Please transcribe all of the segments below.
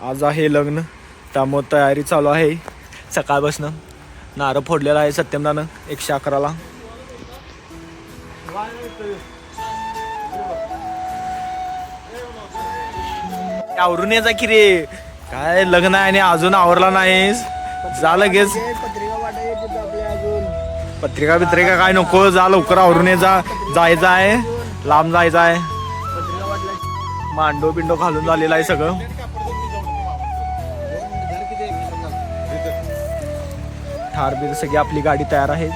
आज आहे लग्न, त्यामुळे तयारी चालू आहे सकाळपासनं. नारळ फोडलेला आहे सत्यमदानं 111ला. आवरून यायचा की रे, काय लग्न आहे आणि अजून आवरला नाहीस. जा लगेच. पत्रिका बित्रिका काय नको, जा लवकर आवरून ये. जायचं आहे, लांब जायचं आहे. मांडो बिंडो घालून झालेला आहे सगळं. थार बीर सगळी आपली गाडी तयार आहे.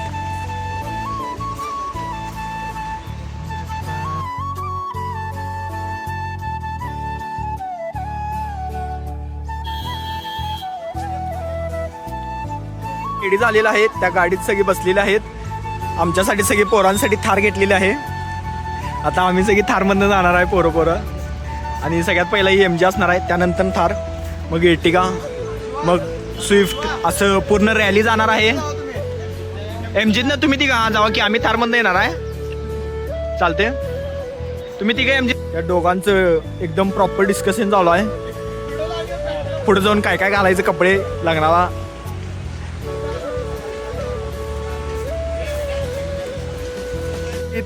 रेडी झालेला आहे, त्या गाडीत सगळी बसलेली आहेत. आमच्यासाठी सगळी पोरांसाठी थार घेतलेली आहे. आता आम्ही सगळी थारमधनं जाणार आहे पोरं. आणि सगळ्यात पहिला MG असणार आहे, त्यानंतर थार, मग एर्टिगा, मग स्विफ्ट, असं पूर्ण रॅली जाणार आहे. MGतनं तुम्ही तिघा जावा की आम्ही थारमधनं येणार आहे. चालते, तुम्ही तिघा MG. या दोघांचं एकदम प्रॉपर डिस्कशन चालू आहे. पुढे जाऊन काय काय घालायचं कपडे लग्नाला.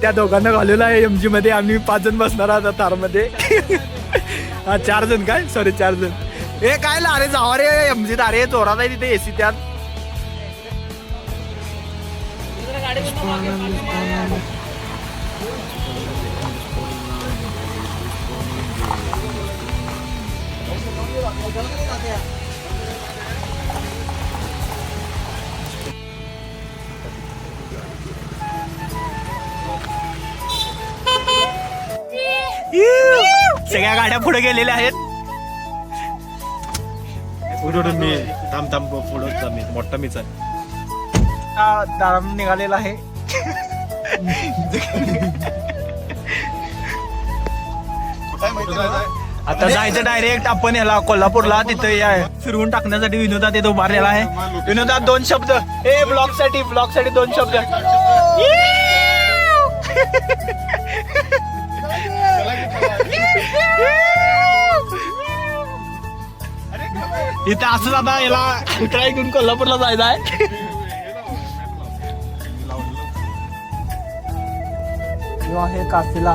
त्या दोघांना घालवलं आहे MG मध्ये. आम्ही 5 जण बसणार आता थारमध्ये. हा 4 जण, काय सॉरी 4 जण. हे काय ला अरे, जावा रे MG. अरे जोरात आहे तिथे AC त्यात. सगळ्या गाड्या पुढे गेलेल्या आहेत. मी थांब पुढं मी मोठा मीच आहे. दारात निघालेला आहे. आता जायचं डायरेक्ट आपण याला कोल्हापूरला. तिथं फिरवून टाकण्यासाठी विनोदा तिथं उभारलेला आहे. विनोदा 2 शब्द. हे ब्लॉग साठी 2 शब्द. इथं असं आता याला ट्राय घेऊन कोल्हापूरला जायचं आहे. आहे काफिला,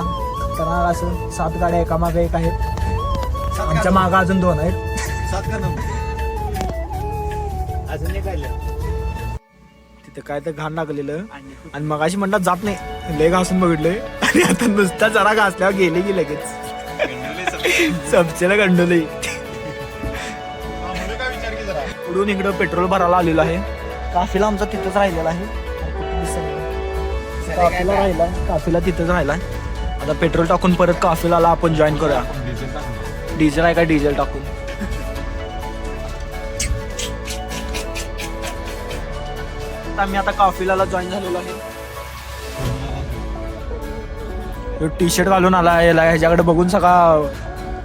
तर असं 7 गाड्या एका मागे एक आहेत. आमच्या मागे अजून 2 आहेत. 7 का अजून एक काढलं. तिथं काय तर घाण लागलेलं आणि मगाशी म्हणतात जात नाही, लय घासून बघितलंय. आणि आता नुसता जरा घासल्यावर गेले की लगेच सबचेला गंडवले. पुढून इकडं पेट्रोल भरायला आलेलं आहे. काफिला आमचा तिथंच राहिलेला आहे. काफिला तिथंच राहिला. आता पेट्रोल टाकून परत काफिलाला आपण जॉईन करूया. डिझेल आहे का, डिझेल टाकून. आम्ही आता काफिलाला जॉईन झालेलो आहे. टी-शर्ट घालून आला याला, ह्याच्याकडे बघून सगळा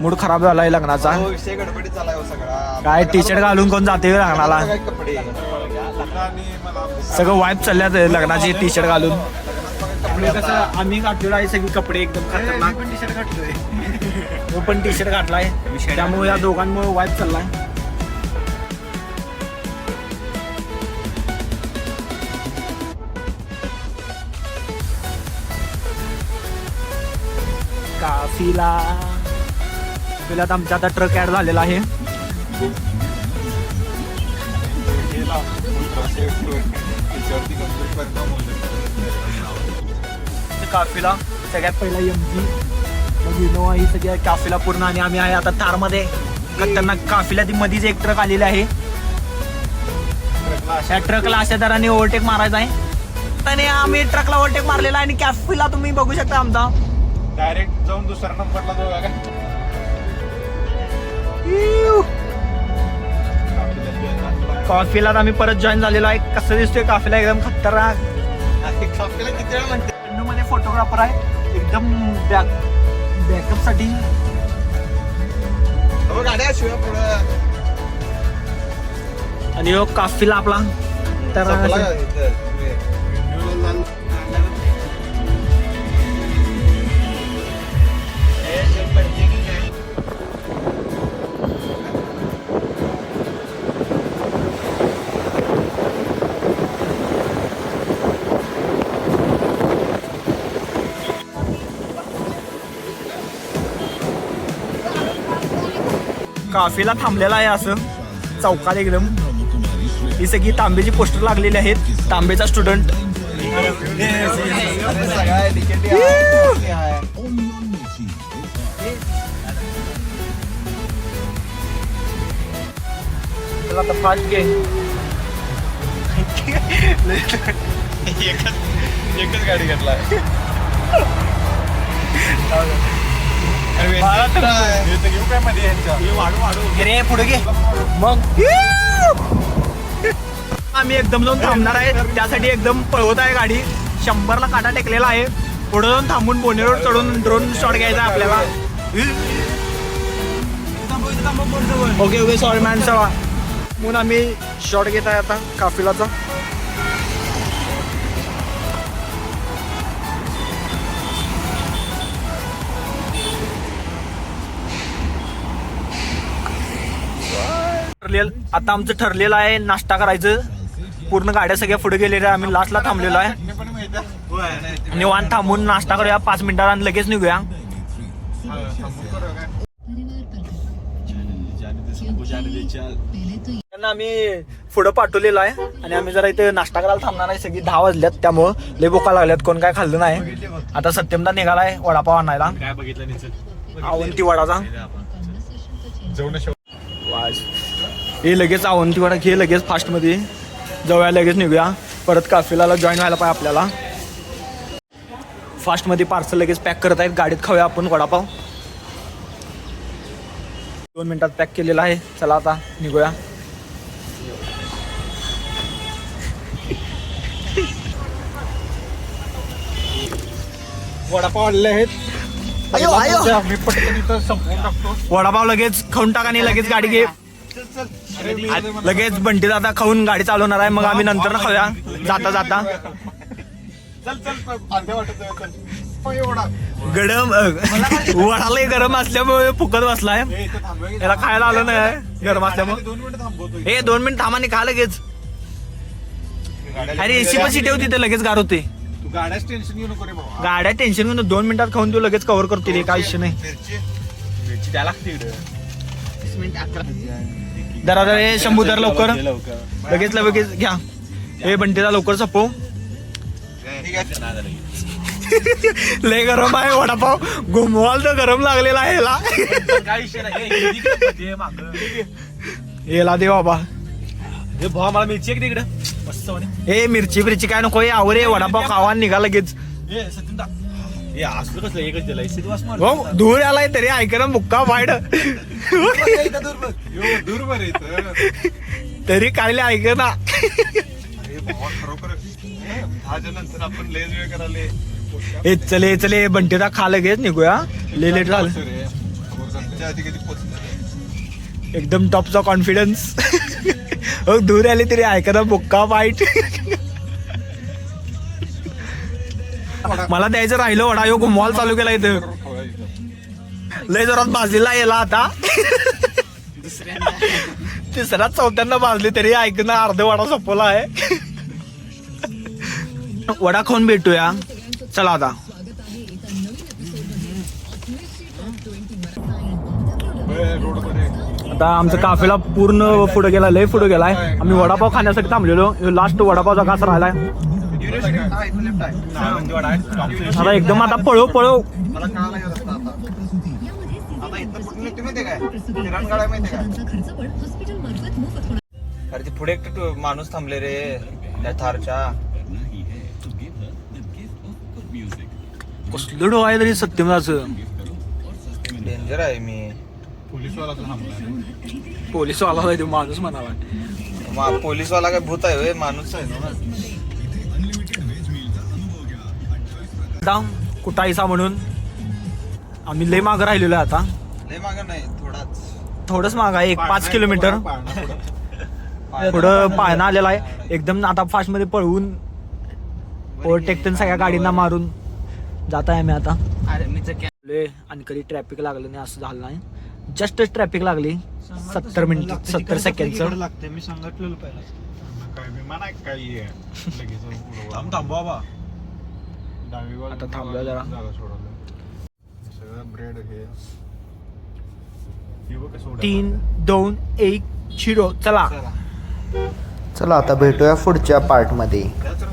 मूड खराब झालाय लग्नाचा. काय टी-शर्ट घालून कोण जाते लग्नाला. सगळं वाईब चालल्यात लग्नाची टी-शर्ट घालून. कसं आम्ही घातलेलो आहे सगळी कपडे एकदम खतरनाक. तो पण टी-शर्ट घातलाय, त्यामुळे या दोघांमुळे वाईब चाललाय. काफिलात आमचा आता ट्रक ऍड झालेला आहे. काफिला सगळ्यात पहिला MG, मग इनोवा, ही सगळ्या काफिला पूर्ण. आणि आम्ही आहे आता थारमध्ये. खतरनाक काफिला ती मधीच एक ट्रक आलेला आहे. त्या ट्रकला अशा दराने ओव्हरटेक मारायचा आहे. आणि आम्ही ट्रकला ओव्हरटेक मारलेला आहे. आणि काफिला तुम्ही बघू शकता आमचा डायरेक्ट जाऊन दुसऱ्या नंबरला जाऊ. काफिलात आम्ही परत जॉईन झालेलो आहे. कसं दिसतोय काफिला, एकदम खतरनाक. काफिला किती वेळा म्हणते. मध्ये फोटोग्राफर आहे एकदम बॅकअप साठी. गाड्या शिवाय पुढं. आणि हो काफिला आपला तर काफिला थांबलेला आहे असं चौकात एकदम. ही सगळी तांब्याची पोस्टर लागलेली आहेत. तांबेचा स्टुडंट. चला आता फास्ट घे. एकच गाडी घेतला रे पुढे घे मग. आम्ही एकदम जाऊन थांबणार आहे. त्यासाठी एकदम पळवत आहे गाडी. 100ला काटा टेकलेला आहे. पुढे जाऊन थांबून बोनेरोड चढून ड्रोन शॉट घ्यायचा आपल्याला. ओके ओके सॉरी मॅन सवा म्हणून आम्ही शॉट घेत आहे आता काफिलाचा. आता आमचं ठरलेलं आहे नाश्ता करायचं. पूर्ण गाड्या सगळ्या पुढे गेलेल्या. आम्ही लास्टला थांबलेलो आहे. निवांत थांबून नाश्ता करूया 5 मिनिटात आणि लगेच निघूया. त्यांना आम्ही पुढं पाठवलेलं आहे आणि आम्ही जरा इथे नाश्ता करायला थांबणार आहे. सगळी 10 वाजल्यात त्यामुळं लय भुका लागल्यात. कोण काय खाल्लं नाही. आता सत्यमदा निघालाय वडापाव आणायला. काय बघितलं आवंती वडाचा. जेवण हे लगेच आवंती वडा घे लगेच फास्टमध्ये जाऊया. लगेच निघूया. परत काफिलाला जॉईन व्हायला पाहिजे आपल्याला. फास्टमध्ये पार्सल लगेच पॅक करत आहेत. गाडीत खाऊया आपण वडापाव. 2 मिनिटात पॅक केलेला आहे. चला आता निघूया. वडापाव आणले आहेत. मी पटकन इथं संपवून टाकतो. वडापाव लगेच खाऊन टाका आणि लगेच गाडी घे. लगेच बंटी दादा खाऊन गाडी चालवणार आहे. मग आम्ही नंतर खाऊया जाता जाता. गरम वडाला गरम असल्यामुळे फुकत बसलाय. याला खायला आलं नाही गरम असल्यामुळे. हे 2 मिनिट थांबा आणि खा लगेच. अरे एसी पण सीट होती ते लगेच गार होते. गाड्याच टेन्शन घेऊ नको रे बाबा. गाड्या टेन्शन घेऊन 2 मिनिटात खाऊन तू लगेच कव्हर करतील. काय विषय नाही. मिरची द्या लागते जरा हे शंभू दर लवकर लगेच लगेच घ्या. हे बंटीला लवकर सपव. लय गरम आहे वडापाव. घुमवाल तर गरम लागलेला आहे याला. याला दे बाबा. हे भावा मला मिरची एक तिकडं मस्त. हे मिरची बिरची काय नको. आवर हे वडापाव खावा निघा लगेच. हे असलं कसलं एकच दिलं. हो धूर आलाय तरी ऐका ना मुक्का वाईड. दूर बरं तरी काय ऐक ना. खरोखर 10 नंतर आपण लय वेळ करायला. हे चले चले बंटीदा खा लगेच निघूया. ले लेट झालं. एकदम टॉपचा कॉन्फिडन्स. धूर आले तरी ऐका ना मुक्का वाईट. मला द्यायचं राहिलं वडा. यो घुमवाल चालू केला इथं. लय जोरात भाजलेला याला आता. तिसऱ्या चौथ्यांदा भाजली तरी ऐक ना अर्ध वडा संपवला आहे. वडा खाऊन भेटूया. चला आता. आता आमचा काफेला पूर्ण पुढे गेला. लय पुढे गेलाय. आम्ही वडापाव खाण्यासाठी थांबलेलो. लास्ट वडापावचा घास राहिलाय. आता एकदम आता पळव पळव. अरे ते पुढे एक माणूस थांबले रे त्या थारच्या. कसलं डो आहे तरी सत्यमदाचं. डेंजर आहे. मी पोलीसवाला आहे तो माणूस म्हणाला. पोलीसवाला काय भूत आहे माणूस आहे ना. कुठं आयसा म्हणून आम्ही लय मागं राहिलेलो आहे. आता लय माग नाही थोडंच माग आहे. 5 किलोमीटर पुढं पाळणा आलेला आहे. एकदम आता फास्ट मध्ये पळवून ओव्हरटेक सगळ्या गाडींना मारून जात आहे आम्ही आता. आणि कधी ट्रॅफिक लागलं नाही असं झालं नाही. जस्ट ट्रॅफिक लागली 70 मिनिट 70 सेकंडचं. मी सांगितलेलं पहिला. थांबवा. आता थांबूया जरा. सगळं ब्रेड हे 3 2 1 0 चला चला. चला आता भेटूया पुढच्या पार्टमध्ये. त्याच